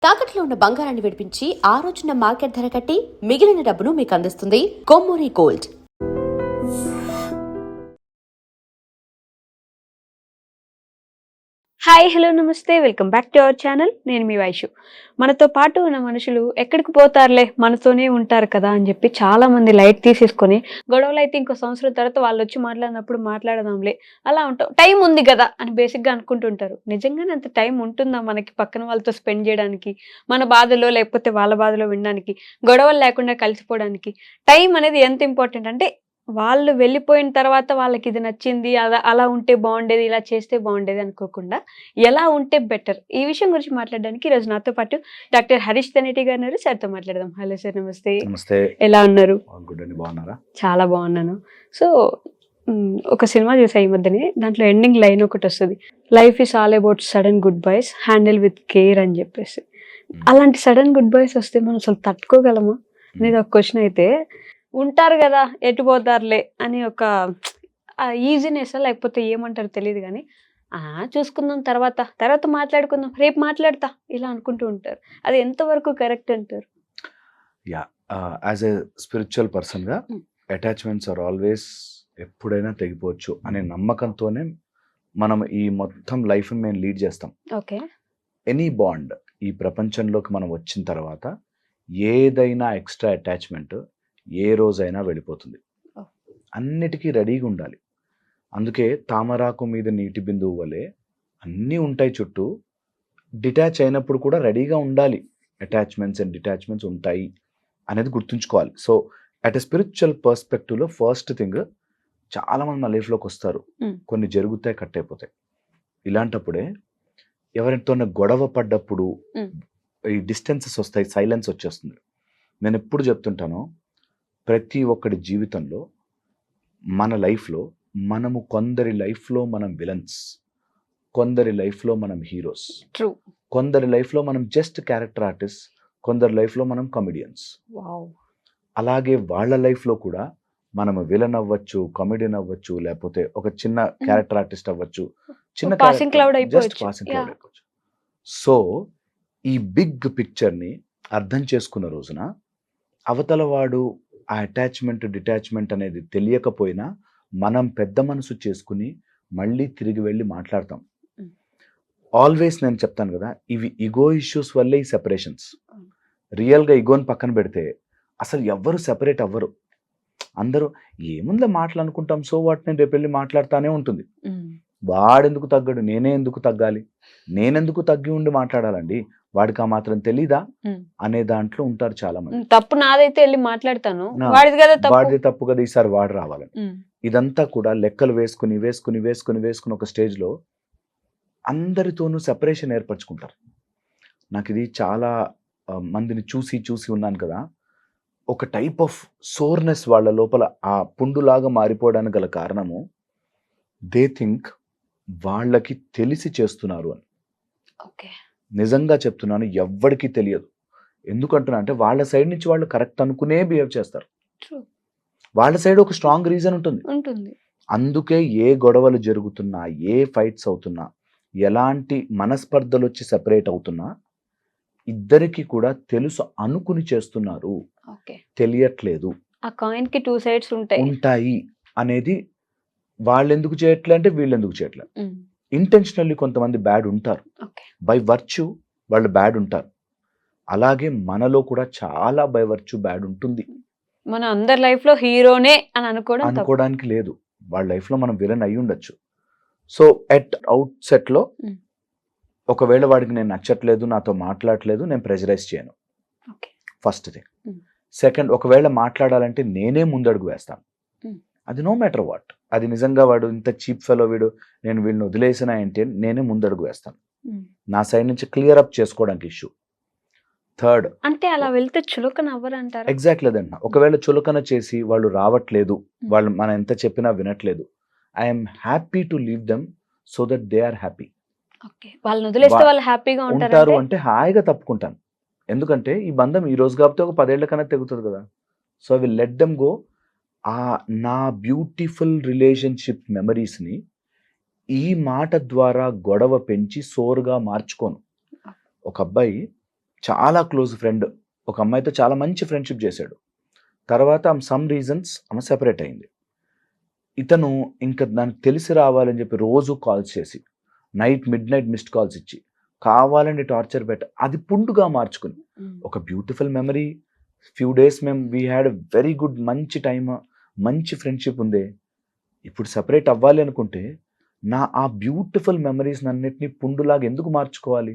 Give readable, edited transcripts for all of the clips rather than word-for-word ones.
తాకట్లో ఉన్న బంగారాన్ని విడిపించి ఆ రోజున మార్కెట్ ధర కట్టి మిగిలిన డబ్బును మీకు అందిస్తుంది కొమ్మూరి గోల్డ్. హాయ్ హలో నమస్తే, welcome back to our channel. నేను మీ వైషు. మనతో పాటు ఉన్న మనుషులు ఎక్కడికి పోతారులే, మనతోనే ఉంటారు కదా అని చెప్పి చాలా మంది లైట్ తీసేసుకొని, గొడవలు అయితే ఇంకో సంవత్సరం తర్వాత వాళ్ళు వచ్చి మాట్లాడినప్పుడు మాట్లాడదాంలే, అలా ఉంటాం, టైం ఉంది కదా అని బేసిక్గా అనుకుంటుంటారు. నిజంగానే అంత టైం ఉంటుందా మనకి పక్కన వాళ్ళతో స్పెండ్ చేయడానికి, మన బాధలో లేకపోతే వాళ్ళ బాధలో వినడానికి, గొడవలు లేకుండా కలిసిపోవడానికి టైం అనేది ఎంత ఇంపార్టెంట్ అంటే, వాళ్ళు వెళ్ళిపోయిన తర్వాత వాళ్ళకి ఇది నచ్చింది, అలా అలా ఉంటే బాగుండేది, ఇలా చేస్తే బాగుండేది అనుకోకుండా ఎలా ఉంటే బెటర్, ఈ విషయం గురించి మాట్లాడడానికి ఈరోజు నాతో పాటు డాక్టర్ హరీష్ తెనేటి గారు ఉన్నారు. సార్తో మాట్లాడదాం. హలో సార్, నమస్తే. నమస్తే. ఎలా ఉన్నారు? గుడ్ అండి, బాగున్నారా? చాలా బాగున్నాను. సో ఒక సినిమా చూసా ఈ మధ్యనే, దాంట్లో ఎండింగ్ లైన్ ఒకటి వస్తుంది, life is all about sudden goodbyes, handle with care అని చెప్పేసి. అలాంటి సడన్ గుడ్ బైస్ వస్తే మనం అసలు తట్టుకోగలమా అనేది ఒక క్వశ్చన్. అయితే ఉంటారు కదా ఎటు పోతారులే అని ఒక ఈజీనెస్ లేకపోతే ఏమంటారు తెలియదు కానీ, చూసుకుందాం, తర్వాత మాట్లాడుకుందాం, రేపు మాట్లాడతా, ఇలా అనుకుంటూ ఉంటారు. అది ఎంతవరకు కరెక్ట్ అంటారు? యా, యాజ్ ఎ స్పిరిచువల్ పర్సన్గా అటాచ్మెంట్స్ ఆర్ ఆల్వేస్ ఎప్పుడైనా తెగిపోవచ్చు అనే నమ్మకంతోనే మనం ఈ మొత్తం లైఫ్ని మేము లీడ్ చేస్తాం. ఓకే. ఎనీ బాండ్ ఈ ప్రపంచంలోకి మనం వచ్చిన తర్వాత ఏదైనా ఎక్స్ట్రా అటాచ్మెంట్ ఏ రోజైనా వెళ్ళిపోతుంది. అన్నిటికీ రెడీగా ఉండాలి. అందుకే తామరాకు మీద నీటి బిందువు వలె అన్నీ ఉంటాయి చుట్టూ, డిటాచ్ అయినప్పుడు కూడా రెడీగా ఉండాలి. అటాచ్మెంట్స్ అండ్ డిటాచ్మెంట్స్ ఉంటాయి అనేది గుర్తుంచుకోవాలి. సో అట్ ఎ స్పిరిచువల్ పర్స్పెక్టివ్లో ఫస్ట్ థింగ్, చాలామంది మా లైఫ్లోకి వస్తారు, కొన్ని జరుగుతాయి, కట్ అయిపోతాయి. ఇలాంటప్పుడే ఎవరితో గొడవ పడ్డప్పుడు ఈ డిస్టెన్సెస్ వస్తాయి, సైలెన్స్ వచ్చేస్తుంది. నేను ఎప్పుడు చెప్తుంటాను, ప్రతి ఒక్కడి జీవితంలో మన లైఫ్లో మనము కొందరి లైఫ్లో మనం విలన్స్, కొందరి లైఫ్లో మనం హీరోస్, కొందరి లైఫ్లో మనం జస్ట్ క్యారెక్టర్ ఆర్టిస్ట్, కొందరి లైఫ్లో మనం కమెడియన్స్. అలాగే వాళ్ళ లైఫ్లో కూడా మనము విలన్ అవ్వచ్చు, కమెడియన్ అవ్వచ్చు, లేకపోతే ఒక చిన్న క్యారెక్టర్ ఆర్టిస్ట్ అవ్వచ్చు, చిన్న పాసింగ్ క్లౌడ్ అయిపోవచ్చు. సో ఈ బిగ్ పిక్చర్ని అర్థం చేసుకున్న రోజున అవతల వాడు ఆ అటాచ్మెంట్ డిటాచ్మెంట్ అనేది తెలియకపోయినా మనం పెద్ద మనసు చేసుకుని మళ్ళీ తిరిగి వెళ్ళి మాట్లాడతాం. ఆల్వేస్ నేను చెప్తాను కదా, ఇవి ఈగో ఇష్యూస్ వల్లే ఈ సెపరేషన్స్. రియల్గా ఈగోని పక్కన పెడితే అసలు ఎవ్వరు సెపరేట్ అవ్వరు. అందరూ ఏముందో మాటలు అనుకుంటాం, సో వాటి నేను రేపు వెళ్ళి మాట్లాడుతానే ఉంటుంది. వాడెందుకు తగ్గడు, నేనే ఎందుకు తగ్గాలి, నేనెందుకు తగ్గి ఉండి మాట్లాడాలండి, వాడికి ఆ మాత్రం తెలీదా అనే దాంట్లో ఉంటారు చాలా మంది. తప్పు నాదైతే వెళ్ళి మాట్లాడతాను, వాడిది తప్పు కదా, ఈసారి వాడు రావాలని. ఇదంతా కూడా లెక్కలు వేసుకుని వేసుకుని వేసుకుని వేసుకుని ఒక స్టేజ్లో అందరితోనూ సెపరేషన్ ఏర్పరచుకుంటారు. నాకు ఇది చాలా మందిని చూసి చూసి ఉన్నాను కదా, ఒక టైప్ ఆఫ్ సోర్నెస్ వాళ్ళ లోపల ఆ పుండులాగా మారిపోవడానికి గల కారణము, దే థింక్ వాళ్ళకి తెలిసి చేస్తున్నారు అని. నిజంగా చెప్తున్నాను, ఎవ్వడికి తెలియదు. ఎందుకంటున్నా అంటే వాళ్ళ సైడ్ నుంచి వాళ్ళు కరెక్ట్ అనుకునే బిహేవ్ చేస్తారు. వాళ్ళ సైడ్ ఒక స్ట్రాంగ్ రీజన్ ఉంటుంది. అందుకే ఏ గొడవలు జరుగుతున్నా, ఏ ఫైట్స్ అవుతున్నా, ఎలాంటి మనస్పర్ధలు వచ్చి సెపరేట్ అవుతున్నా, ఇద్దరికి కూడా తెలుసు అనుకుని చేస్తున్నారు, తెలియట్లేదు. ఆ కాయిన్ కి టూ సైడ్స్ ఉంటాయి అనేది. వాళ్ళు ఎందుకు చేయట్లే అంటే వీళ్ళు ఎందుకు చేయట్లే. ఇంటెన్షనల్లీ కొంతమంది బ్యాడ్ ఉంటారు, బై వర్చ్యూ వాళ్ళు బ్యాడ్ ఉంటారు. అలాగే మనలో కూడా చాలా బై వర్చ్యూ బ్యాడ్ ఉంటుంది. మన అందరి లైఫ్ లో హీరోనే అని అనుకోవడానికి లేదు. వాళ్ళ లైఫ్ లో మనం విలన్ అయి ఉండొచ్చు. సో ఎట్ అవుట్ సెట్ లో ఒకవేళ వాడికి నేను నచ్చట్లేదు, నాతో మాట్లాడట్లేదు, నేను ప్రెజరైజ్ చేయను, ఫస్ట్ థింగ్. సెకండ్, ఒకవేళ మాట్లాడాలంటే నేనే ముందడుగు వేస్తాను. అది నో మ్యాటర్ వాట్, అది నిజంగా వాడు ఇంత చీప్ ఫెలో, నేను వీళ్ళని వదిలేసినా ఏంటి, నేనే ముందడుగు వేస్తాను, నా సైడ్ నుంచి క్లియర్ అప్ చేసుకోవడానికి ఇష్యూ. థర్డ్, అంటే అలా వెళ్తే చులకన అవ్వరంటారు. ఎగ్జాక్ట్లీ అదండి. ఒకవేళ చులకన చేసి వాళ్ళు రావట్లేదు, వాళ్ళు మనం ఎంత చెప్పినా వినట్లేదు, I'm happy to leave them so that they are happy. వాళ్ళని వదిలేస్తే వాళ్ళు హ్యాపీగా ఉంటారు అంటే హాయిగా తప్పుకుంటాను. ఎందుకంటే ఈ బంధం ఈ రోజు కాకపోతే ఒక 10 ఏళ్ల కన్నా తెగుతుంది కదా. So I will let them go. నా బ్యూటిఫుల్ రిలేషన్షిప్ మెమరీస్ని ఈ మాట ద్వారా గొడవ పెంచి సోరుగా మార్చుకోను. ఒక అబ్బాయి చాలా క్లోజ్ ఫ్రెండ్, ఒక అమ్మాయితో చాలా మంచి ఫ్రెండ్షిప్ చేశాడు. తర్వాత సమ్ రీజన్స్ ఆమె సెపరేట్ అయింది. ఇతను ఇంకా దానికి తెలిసి రావాలని చెప్పి రోజు కాల్స్ చేసి మిడ్ నైట్ మిస్డ్ కాల్స్ ఇచ్చి కావాలని టార్చర్ అది పుండుగా మార్చుకుని ఒక బ్యూటిఫుల్ మెమరీ. ఫ్యూ డేస్ మేము వీ హ్యాడ్ వెరీ గుడ్, మంచి టైమ్, మంచి ఫ్రెండ్షిప్ ఉందే. ఇప్పుడు సెపరేట్ అవ్వాలి అనుకుంటే ఆ బ్యూటిఫుల్ మెమరీస్ అన్నిటినీ పుండులాగా ఎందుకు మార్చుకోవాలి?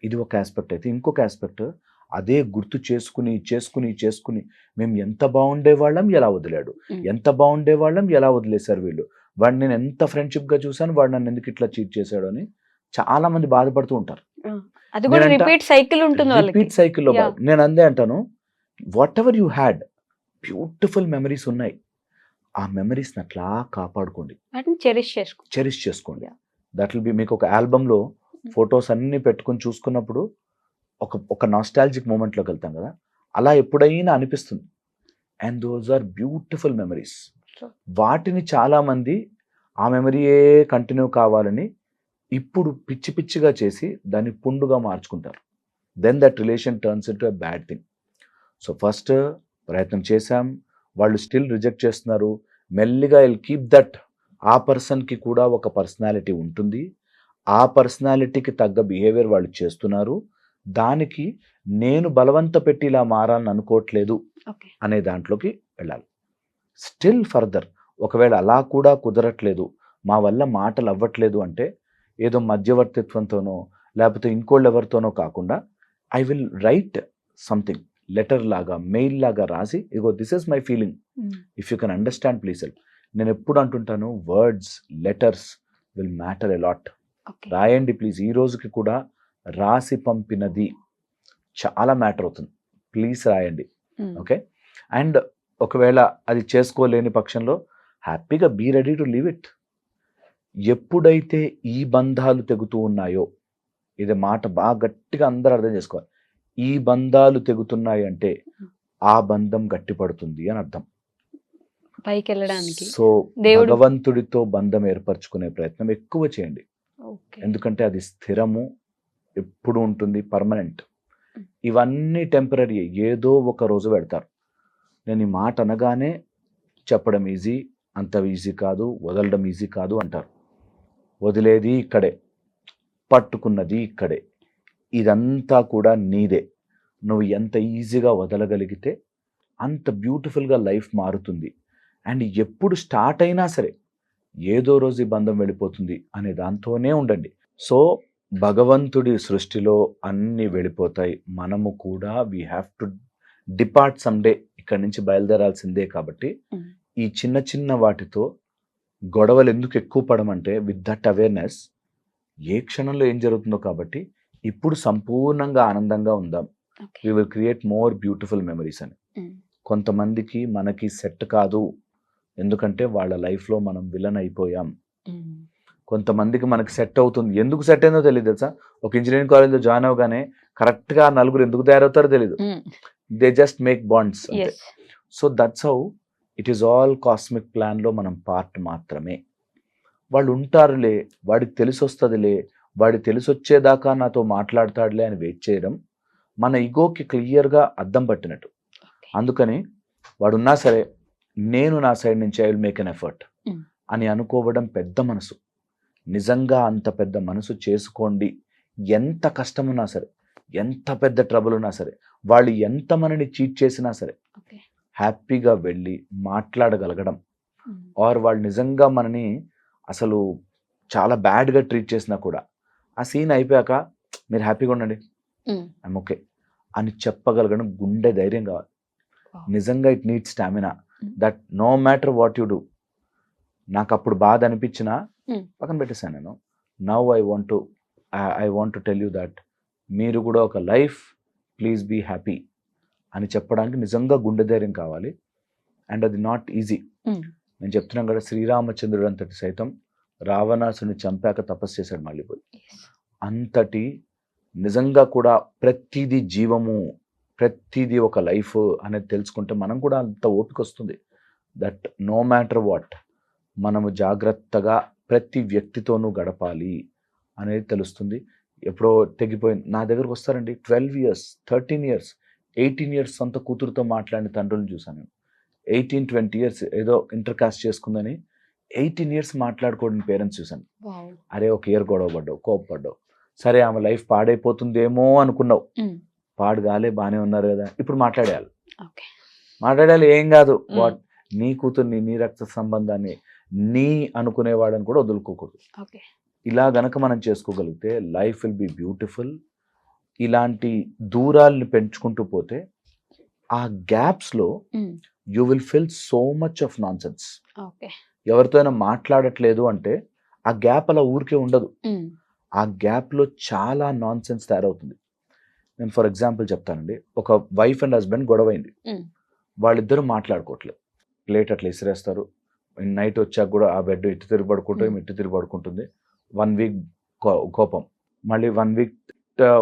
ఇది ఒక ఆస్పెక్ట్. అయితే ఇంకొక ఆస్పెక్ట్, అదే గుర్తు చేసుకుని చేసుకుని చేసుకుని మేము ఎంత బాగుండేవాళ్ళం, ఎలా వదిలాడు, ఎంత బాగుండేవాళ్ళం, ఎలా వదిలేశారు వీళ్ళు, వాడు నేను ఎంత ఫ్రెండ్షిప్గా చూశాను, వాడు నన్ను ఎందుకు ఇట్లా చీట్ చేశాడు అని చాలా మంది బాధపడుతూ ఉంటారు. అది కూడా రిపీట్ సైకిల్ ఉంటుంది వాళ్ళకి. రిపీట్ సైకిల్లో నేను అందే అంటాను, what ever you had beautiful memories ఉన్నాయి, ఆ మెమరీస్ని అట్లా కాపాడుకోండి, చెరిష్ చేసుకోండి. దట్ విల్ బి మీకు ఒక ఆల్బంలో ఫొటోస్ అన్ని పెట్టుకుని చూసుకున్నప్పుడు ఒక నాస్టాలజిక్ మూమెంట్లోకి వెళ్తాం కదా, అలా ఎప్పుడైనా అనిపిస్తుంది. And those are beautiful memories. వాటిని చాలామంది ఆ మెమరీయే కంటిన్యూ కావాలని ఇప్పుడు పిచ్చి పిచ్చిగా చేసి దాన్ని పుండుగా మార్చుకుంటారు. Then that relation turns into a bad thing. So first ప్రయత్నం చేశాం, వాళ్ళు స్టిల్ రిజెక్ట్ చేస్తున్నారు. మెల్లిగా విల్ కీప్ దట్. ఆ పర్సన్కి కూడా ఒక పర్సనాలిటీ ఉంటుంది, ఆ పర్సనాలిటీకి తగ్గ బిహేవియర్ వాళ్ళు చేస్తున్నారు. దానికి నేను బలవంత పెట్టి ఇలా మారాలని అనుకోవట్లేదు అనే దాంట్లోకి వెళ్ళాలి. స్టిల్ ఫర్దర్ ఒకవేళ అలా కూడా కుదరట్లేదు, మా వల్ల మాటలు అవ్వట్లేదు అంటే ఏదో మధ్యవర్తిత్వంతోనో లేకపోతే ఇంకోళ్ళు ఎవరితోనో కాకుండా I will write something, letter లాగా మెయిల్ లాగా రాసి, ఇగో this is my feeling, if you can understand please help. నేను ఎప్పుడు అంటుంటాను, words, letters will matter a lot. రాయండి ప్లీజ్. ఈ రోజుకి కూడా రాసి పంపినది చాలా మ్యాటర్ అవుతుంది, ప్లీజ్ రాయండి. ఓకే. అండ్ ఒకవేళ అది చేసుకోలేని పక్షంలో హ్యాపీగా be ready to leave it. ఎప్పుడైతే ఈ బంధాలు తెగుతూ ఉన్నాయో, ఇది మాట బాగా గట్టిగా అందరూ అర్థం చేసుకోవాలి, ఈ బంధాలు తెగుతున్నాయి అంటే ఆ బంధం గట్టిపడుతుంది అని అర్థం. పైకి వెళ్ళడానికి సో భగవంతుడితో బంధం ఏర్పరచుకునే ప్రయత్నం ఎక్కువ చేయండి, ఎందుకంటే అది స్థిరము, ఎప్పుడు ఉంటుంది, పర్మనెంట్. ఇవన్నీ టెంపరీ, ఏదో ఒక రోజు పెడతారు. నేను ఈ మాట అనగానే చెప్పడం ఈజీ, అంత ఈజీ కాదు, వదలడం ఈజీ కాదు అంటారు. వదిలేది ఇక్కడే, పట్టుకున్నది ఇక్కడే. ఇదంతా కూడా నీదే. నువ్వు ఎంత ఈజీగా వదలగలిగితే అంత బ్యూటిఫుల్గా లైఫ్ మారుతుంది. అండ్ ఎప్పుడు స్టార్ట్ అయినా సరే ఏదో రోజు ఈ బంధం వెళ్ళిపోతుంది అనే దాంతోనే ఉండండి. సో భగవంతుడి సృష్టిలో అన్నీ వెళ్ళిపోతాయి, మనము కూడా we have to depart someday, ఇక్కడి నుంచి బయలుదేరాల్సిందే. కాబట్టి ఈ చిన్న చిన్న వాటితో గొడవలు ఎందుకు ఎక్కువ పడమంటే విత్ దట్ అవేర్నెస్, ఏ క్షణంలో ఏం జరుగుతుందో కాబట్టి ఇప్పుడు సంపూర్ణంగా ఆనందంగా ఉందాం. We will create more beautiful memories అని. కొంతమందికి మనకి సెట్ కాదు, ఎందుకంటే వాళ్ళ లైఫ్లో మనం విలన్ అయిపోయాం. కొంతమందికి మనకి సెట్ అవుతుంది, ఎందుకు సెట్ అయిందో తెలియదు తెలుసా. ఒక ఇంజనీరింగ్ కాలేజ్లో జాయిన్ అవగానే కరెక్ట్గా నలుగురు ఎందుకు తయారవుతారో తెలియదు, దే జస్ట్ మేక్ బాండ్స్ అంతే. So that's how it is all cosmic ప్లాన్లో మనం పార్ట్ మాత్రమే. వాళ్ళు ఉంటారులే, వాడికి తెలిసి వస్తుందిలే, వాడి తెలిసి వచ్చేదాకా నాతో మాట్లాడతాడులే అని వెయిట్ చేయడం మన ఈగోకి క్లియర్గా అద్దం పట్టినట్టు. అందుకని వాడున్నా సరే నేను నా సైడ్ నుంచి I will make an effort అని అనుకోవడం పెద్ద మనసు. నిజంగా అంత పెద్ద మనసు చేసుకోండి. ఎంత కష్టమున్నా సరే, ఎంత పెద్ద ట్రబుల్ ఉన్నా సరే, వాళ్ళు ఎంత మనని చీట్ చేసినా సరే హ్యాపీగా వెళ్ళి మాట్లాడగలగడం. ఆర్ వాళ్ళు నిజంగా మనని అసలు చాలా బ్యాడ్గా ట్రీట్ చేసినా కూడా ఆ సీన్ అయిపోయాక మీరు హ్యాపీగా ఉండండి, ఐమ్ ఓకే అని చెప్పగలగడం గుండె ధైర్యం కావాలి. నిజంగా it need stamina that no matter what you do. నాకు అప్పుడు బాధ అనిపించినా పక్కన పెట్టేశాను నేను. Now I want to tell you that మీరు కూడా ఒక లైఫ్, ప్లీజ్ బీ హ్యాపీ అని చెప్పడానికి నిజంగా గుండె ధైర్యం కావాలి. అండ్ అది నాట్ ఈజీ. నేను చెప్తున్నాను కదా, శ్రీరామచంద్రుడు అంతటి సైతం రావణాసుని చంపాక తపస్సు చేశాడు మళ్ళీ పోయి. అంతటి నిజంగా కూడా ప్రతిదీ జీవము, ప్రతిదీ ఒక లైఫ్ అనేది తెలుసుకుంటే మనం కూడా అంత ఓపిక వస్తుంది. దట్ నో మ్యాటర్ వాట్ మనము జాగ్రత్తగా ప్రతి వ్యక్తితోనూ గడపాలి అనేది తెలుస్తుంది. ఎప్పుడో తెగిపోయింది. నా దగ్గరకు వస్తారండి 12 ఇయర్స్, 13 ఇయర్స్, 18 ఇయర్స్ సొంత కూతురుతో మాట్లాడిన తండ్రులను చూశాను నేను. 18, 20 ఇయర్స్ ఏదో ఇంటర్ కాస్ట్ చేసుకుందని 18 ఇయర్స్ మాట్లాడుకోవడం పేరెంట్స్ చూశాను. అరే ఒక ఇయర్ గొడవ పడ్డావు, కోపపడ్డావు, సరే ఆమె లైఫ్ పాడైపోతుందేమో అనుకున్నావు, పాడు కాలే, బాగానే ఉన్నారు కదా, ఇప్పుడు మాట్లాడేయాలి. ఏం కాదు, వాట్ నీ కూతుర్ని, నీ రక్త సంబంధాన్ని, నీ అనుకునేవాడని కూడా వదులుకోకూడదు. ఇలా గనక మనం చేసుకోగలిగితే లైఫ్ విల్ బి బ్యూటిఫుల్. ఇలాంటి దూరాల్ని పెంచుకుంటూ పోతే ఆ గ్యాప్స్లో you will fill so much of nonsense. ఎవరితో అయినా మాట్లాడట్లేదు అంటే ఆ గ్యాప్ అలా ఊరికే ఉండదు, ఆ గ్యాప్లో చాలా నాన్ సెన్స్ తయారవుతుంది. నేను ఫర్ ఎగ్జాంపుల్ చెప్తానండి. ఒక వైఫ్ అండ్ హస్బెండ్ గొడవైంది, వాళ్ళిద్దరూ మాట్లాడుకోవట్లేదు, ప్లేట్ అట్లా ఇసిరేస్తారు, నైట్ వచ్చాక కూడా ఆ బెడ్ ఇటు తిరిగి పడుకుంటుంది, ఇటు తిరిగి పడుకుంటుంది. 1 వీక్ కోపం, మళ్ళీ 1 వీక్,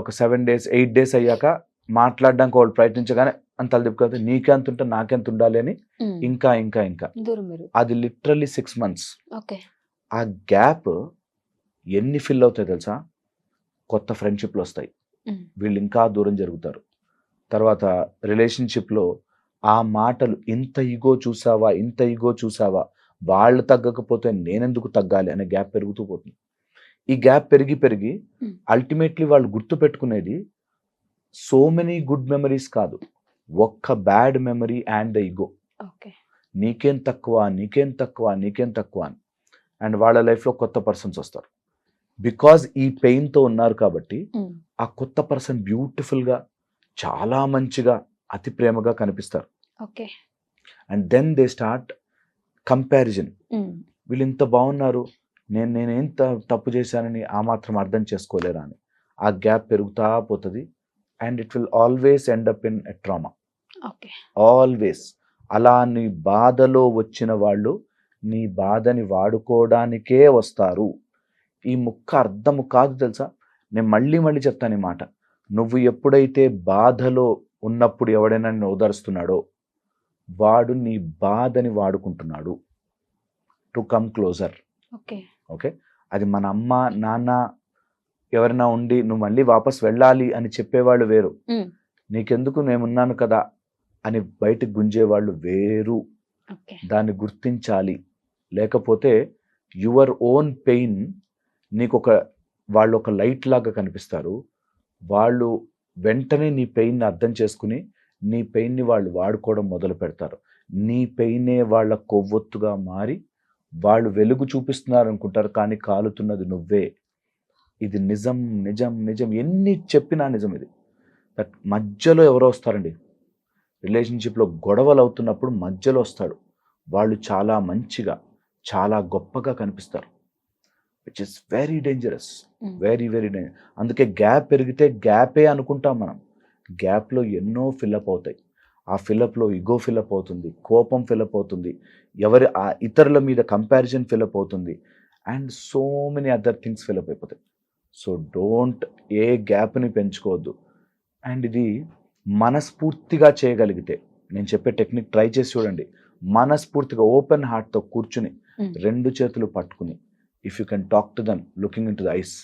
ఒక 7 days 8 days అయ్యాక మాట్లాడడానికి వాళ్ళు ప్రయత్నించగానే అంత తలదిప్పుకోతే నీకెంత ఉంటే నాకెంత ఉండాలి అని ఇంకా ఇంకా ఇంకా అది లిటరల్లీ 6 months. ఆ గ్యాప్ ఎన్ని ఫిల్ అవుతాయి తెలుసా? కొత్త ఫ్రెండ్షిప్లు వస్తాయి, వీళ్ళు ఇంకా దూరం జరుగుతారు. తర్వాత రిలేషన్షిప్లో ఆ మాటలు, ఇంత ఈగో చూసావా, ఇంత ఈగో చూసావా, వాళ్ళు తగ్గకపోతే నేనెందుకు తగ్గాలి అనే గ్యాప్ పెరుగుతూ పోతుంది. ఈ గ్యాప్ పెరిగి పెరిగి అల్టిమేట్లీ వాళ్ళు గుర్తు పెట్టుకునేది సో మెనీ గుడ్ మెమరీస్ కాదు, ఒక్క bad memory and the ego. నీకేం తక్కువ, నీకేం తక్కువ, నీకేం తక్కువ అని. అండ్ వాళ్ళ లైఫ్లో కొత్త పర్సన్స్ వస్తారు, బికాజ్ ఈ పెయిన్తో ఉన్నారు కాబట్టి ఆ కొత్త పర్సన్ బ్యూటిఫుల్గా, చాలా మంచిగా, అతి ప్రేమగా కనిపిస్తారు. And then they start comparison. వీళ్ళు ఇంత బాగున్నారు, నేనేం తప్పు చేశానని ఆ మాత్రం అర్థం చేసుకోలేరా అని. ఆ గ్యాప్ పెరుగుతా పోతుంది and it will always end up in a trauma. Always అలా నీ బాధలో వచ్చిన వాళ్ళు నీ బాధని వాడుకోవడానికే వస్తారు. ఈ ముక్క అర్థము కాదు తెలుసా? నేను మళ్ళీ మళ్ళీ చెప్తాను ఈ మాట. నువ్వు ఎప్పుడైతే బాధలో ఉన్నప్పుడు ఎవడైనా నిన్ను ఓదారుస్తున్నాడో వాడు నీ బాధని వాడుకుంటున్నాడు టు కమ్ క్లోజర్. ఓకే, అది మన అమ్మ నాన్న ఎవరైనా ఉండి నువ్వు మళ్ళీ వాపస్ వెళ్ళాలి అని చెప్పేవాళ్ళు వేరు, నీకెందుకు నేనున్నాను కదా అని బయటకు గుంజేవాళ్ళు వేరు. దాన్ని గుర్తించాలి. లేకపోతే యువర్ ఓన్ పెయిన్ నీకు వాళ్ళు ఒక లైట్ లాగా కనిపిస్తారు. వాళ్ళు వెంటనే నీ పెయిన్ని అర్థం చేసుకుని నీ పెయిన్ని వాళ్ళు వాడుకోవడం మొదలు పెడతారు. నీ పెయినే వాళ్ళ కొవ్వొత్తుగా మారి వాళ్ళు వెలుగు చూపిస్తున్నారు అనుకుంటారు, కానీ కాలుతున్నది నువ్వే. ఇది నిజం నిజం నిజం, ఎన్ని చెప్పినా నిజం ఇది. దట్ మధ్యలో ఎవరో వస్తారండి, రిలేషన్షిప్లో గొడవలు అవుతున్నప్పుడు మధ్యలో వస్తాడు, వాళ్ళు చాలా మంచిగా, చాలా గొప్పగా కనిపిస్తారు, which is very dangerous, very very dangerous. అందుకే గ్యాప్ పెరిగితే గ్యాపే అనుకుంటాం మనం. గ్యాప్లో ఎన్నో ఫిల్అప్ అవుతాయి. ఆ ఫిల్అప్లో ఇగో ఫిల్అప్ అవుతుంది, కోపం ఫిల్అప్ అవుతుంది, ఆ ఇతరుల మీద కంపారిజన్ ఫిల్అప్ అవుతుంది, and so many other things fill up అయిపోతాయి. సో డోంట్ ఏ గ్యాప్ని పెంచుకోవద్దు. అండ్ ఇది మనస్ఫూర్తిగా చేయగలిగితే, నేను చెప్పే టెక్నిక్ ట్రై చేసి చూడండి. మనస్ఫూర్తిగా ఓపెన్ హార్ట్తో కూర్చుని 2 చేతులు పట్టుకుని, if you can talk to them looking in to the eyes,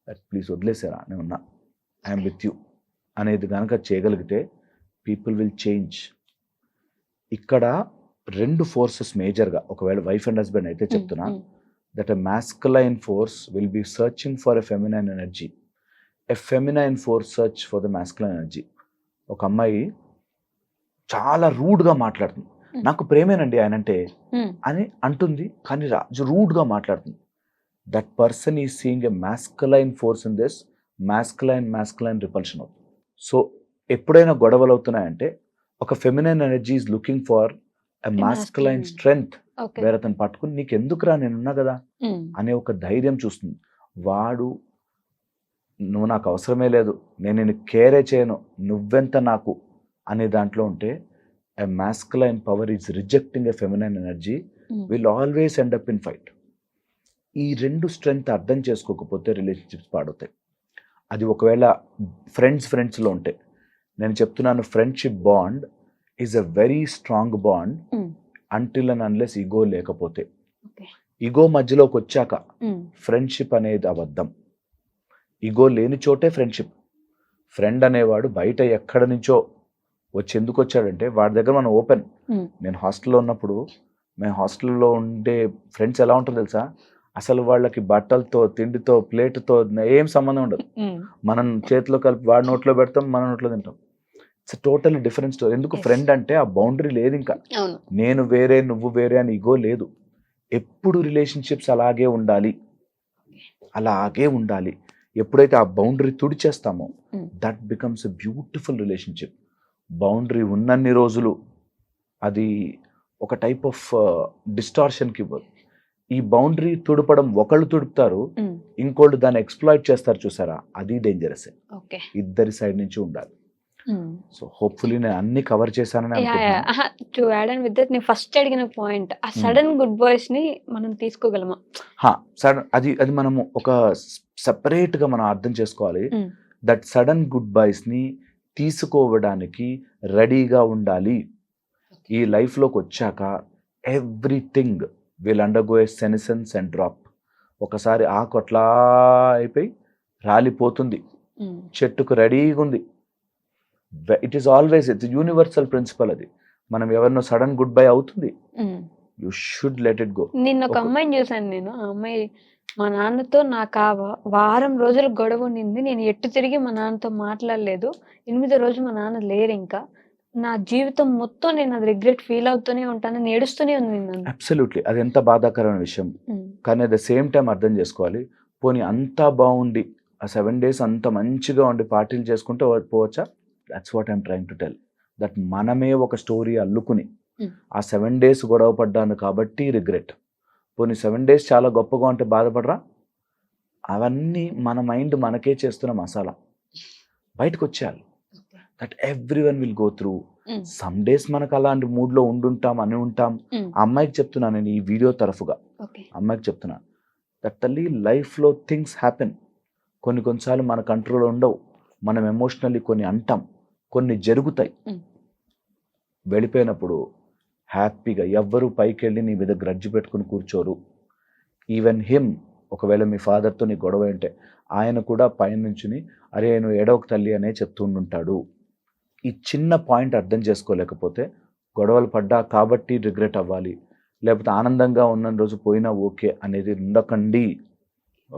that please వదిలేసారా, నేను ఉన్నా, ఐఎమ్ విత్ యూ అనేది కనుక చేయగలిగితే పీపుల్ విల్ చేంజ్. ఇక్కడ 2 ఫోర్సెస్ మేజర్గా, ఒకవేళ వైఫ్ అండ్ హస్బెండ్ అయితే చెప్తున్నా, that a masculine force will be searching for a feminine energy, a feminine force search for the masculine energy. ఒక అమ్మాయి చాలా రూడ్గా మాట్లాడుతుంది, నాకు ప్రేమేనండి ఆయన అంటే అని అంటుంది, కానీ రూడ్గా మాట్లాడుతుంది. That person is seeing a masculine force in this, masculine repulsion అవుతుంది. సో ఎప్పుడైనా గొడవలు అవుతున్నాయంటే ఒక feminine energy is looking for a masculine strength, వేరే అతను పట్టుకుని నీకు ఎందుకురా నేనున్నా కదా అనే ఒక ధైర్యం చూస్తుంది. వాడు నువ్వు నాకు అవసరమే లేదు, నేను కేరే చేయను, నువ్వెంత నాకు అనే దాంట్లో ఉంటే ఎ masculine power is rejecting a feminine energy, will always end up in fight. ఈ 2 స్ట్రెంగ్త్ అర్థం చేసుకోకపోతే రిలేషన్షిప్స్ పాడవుతాయి. అది ఒకవేళ ఫ్రెండ్స్లో ఉంటే, నేను చెప్తున్నాను, friendship bond is a very strong bond until and unless ego లేకపోతే. ఈగో మధ్యలోకి వచ్చాక ఫ్రెండ్షిప్ అనేది అబద్ధం. ఈగో లేని చోటే ఫ్రెండ్షిప్. ఫ్రెండ్ అనేవాడు బయట ఎక్కడ నుంచో వచ్చి ఎందుకు వచ్చాడంటే వాడి దగ్గర మనం ఓపెన్. నేను హాస్టల్లో ఉన్నప్పుడు మేము హాస్టల్లో ఉండే ఫ్రెండ్స్ ఎలా ఉంటారో తెలుసా, అసలు వాళ్ళకి బట్టలతో తిండితో ప్లేట్తో ఏం సంబంధం ఉండదు. మనం చేతిలో కలిపి వాడి నోట్లో పెడతాం, మన నోట్లో తింటాం. It's totally different story. ఎందుకు ఫ్రెండ్ అంటే ఆ బౌండరీ లేదు, ఇంకా నేను వేరే నువ్వు వేరే అని ఈగో లేదు. ఎప్పుడు రిలేషన్షిప్స్ అలాగే ఉండాలి, అలాగే ఉండాలి. ఎప్పుడైతే ఆ బౌండరీ తుడిచేస్తామో that becomes a beautiful relationship. Boundary ఉన్నన్ని రోజులు అది ఒక టైప్ ఆఫ్ డిస్టార్షన్కి ఇవ్వదు. ఈ బౌండరీ తుడపడం ఒకళ్ళు తుడుపుతారు, ఇంకోళ్ళు దాన్ని ఎక్స్ప్లాయిట్ చేస్తారు, చూసారా, అది డేంజరస్. ఇద్దరి సైడ్ నుంచి ఉండాలి. సో హోప్ఫుల్లీ నేను అన్ని కవర్ చేశానని to add on with that, నేను ఫస్ట్ అడిగిన పాయింట్, ఆ సడన్ గుడ్ బాయ్స్ ని మనం తీసుకోగలమా? సడన్ అది మనము ఒక సెపరేట్ గా మనం అర్థం చేసుకోవాలి. దట్ సడన్ గుడ్ బాయ్స్ ని తీసుకోవడానికి రెడీగా ఉండాలి. ఈ లైఫ్ లోకి వచ్చాక everything will undergo a senescence and drop. ఒకసారి ఆకు అట్లా అయిపోయి రాలిపోతుంది, చెట్టుకు రెడీగా ఉంది. It is always, it's universal principle. అది మనం ఎవరినో సడన్ గుడ్ బై అవుతుంది, you should let it go. నిన్న ఒక అమ్మాయిని చూసాను నేను. ఆ అమ్మాయి, మా నాన్నతో నాకు ఆ వారం రోజులు గొడవ ఉండింది, నేను ఎట్టు తిరిగి మా నాన్నతో మాట్లాడలేదు. 8వ రోజు మా నాన్న లేరు, ఇంకా నా జీవితం మొత్తం నేను అది రిగ్రెట్ ఫీల్ అవుతూనే ఉంటాను, ఏడుస్తూనే ఉంది. అబ్సల్యూట్లీ, అది ఎంత బాధాకరమైన విషయం. కానీ అట్ ద సేమ్ టైం అర్థం చేసుకోవాలి, పోనీ అంతా బాగుండి ఆ 7 days అంత మంచిగా ఉండి పార్టీలు చేసుకుంటే పోవచ్చా? That's what I'm trying to tell. That మనమే ఒక స్టోరీ అల్లుకుని ఆ 7 days గొడవ పడ్డాను కాబట్టి రిగ్రెట్. పోనీ 7 days చాలా గొప్పగా ఉంటే బాధపడరా? అవన్నీ మన మైండ్ మనకే చేస్తున్న మసాలా. బయటకు వచ్చేయాలి. That every one will go through. Some days మనకు అలాంటి మూడ్లో ఉండుంటాం అని ఉంటాం. ఆ అమ్మాయికి చెప్తున్నాను నేను ఈ వీడియో తరఫుగా, అమ్మాయికి చెప్తున్నా, దట్ తల్లి లైఫ్లో థింగ్స్ హ్యాపెన్. కొన్నిసార్లు మన కంట్రోల్ ఉండవు, మనం ఎమోషనల్లీ కొన్ని అంటాం, కొన్ని జరుగుతాయి. వెళ్ళిపోయినప్పుడు హ్యాపీగా ఎవ్వరూ పైకి వెళ్ళి నీ మీద గ్రడ్జ్ పెట్టుకుని కూర్చోరు. ఈవెన్ హిమ్, ఒకవేళ మీ ఫాదర్తో నీ గొడవ అంటే ఆయన కూడా పైన నుంచుని అరే నువ్వు ఏడవకు తల్లి అనే చెప్తుంటాడు. ఈ చిన్న పాయింట్ అర్థం చేసుకోలేకపోతే గొడవలు పడ్డా కాబట్టి రిగ్రెట్ అవ్వాలి, లేకపోతే ఆనందంగా ఉన్న రోజు పోయినా ఓకే అనేది ఉండకండి.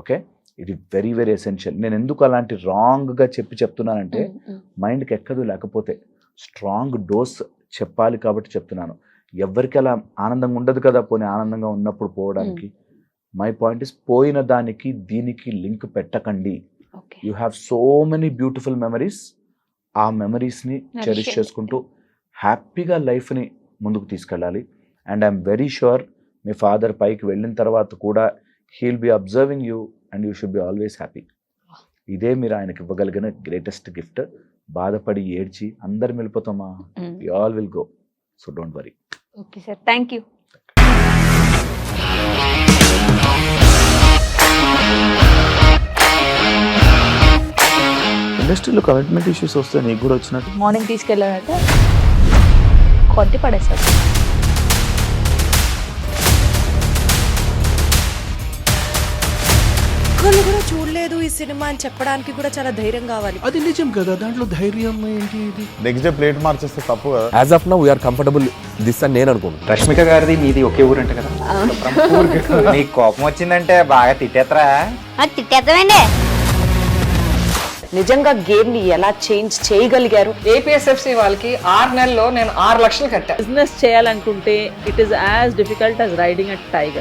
ఓకే, ఇది వెరీ వెరీ ఎసెన్షియల్. నేను ఎందుకు అలాంటి రాంగ్గా చెప్తున్నానంటే మైండ్కి ఎక్కదు, లేకపోతే స్ట్రాంగ్ డోస్ చెప్పాలి కాబట్టి చెప్తున్నాను. ఎవరికి అలా ఆనందంగా ఉండదు కదా, పోనీ ఆనందంగా ఉన్నప్పుడు పోవడానికి. మై పాయింట్ ఇస్, పోయిన దానికి దీనికి లింక్ పెట్టకండి. You have so many beautiful memories. ఆ మెమరీస్ని చెరిష్ చేసుకుంటూ హ్యాపీగా లైఫ్ని ముందుకు తీసుకెళ్ళాలి. అండ్ ఐఎమ్ వెరీ షూర్ మీ ఫాదర్ పైకి వెళ్ళిన తర్వాత కూడా he'll be observing you and you should be always happy. ఇదే మీరు ఆయనకి ఇవ్వగలిగిన గ్రేటెస్ట్ గిఫ్ట్. బాధపడి ఏడ్చి అందరం వెళ్ళిపోతామా? We all will go. So don't worry. Okay sir, thank you. ఇండస్ట్రీలో కమిట్మెంట్ ఇష్యూస్ వస్తే నీకు కూడా వచ్చినట్టు? మార్నింగ్ తీసుకెళ్ళానంటే కొట్టి పడేస్తారు. ఒక్కళ్ళు కూడా చూడలేదు ఈ సినిమా అని చెప్పడానికి కూడా చాలా ధైర్యం కావాలి. అది నిజం కదా, దాంట్లో ధైర్యం ఏంటి? నెక్స్ట్ డే ప్లేట్ మార్చేస్తే తప్పు కదా. As of now we're comfortable this అని నేను అనుకుంటున్నాను. రష్మిక గారిది మీది ఒకే ఊరు అంట కదా? నీకు కోపం వచ్చిందంటే బాగా తిట్టేత్తరా? తిట్టేద్దామండి. నిజంగా గేమ్ ని ఎలా చేంజ్ చేయగలిగారు? ఏపీఎస్ఎఫ్సి వాళ్ళకి 6 నెలల్లో నేను 6 లక్షలు కట్టా. బిజినెస్ చేయాలనుకుంటే it is as difficult as riding a tiger.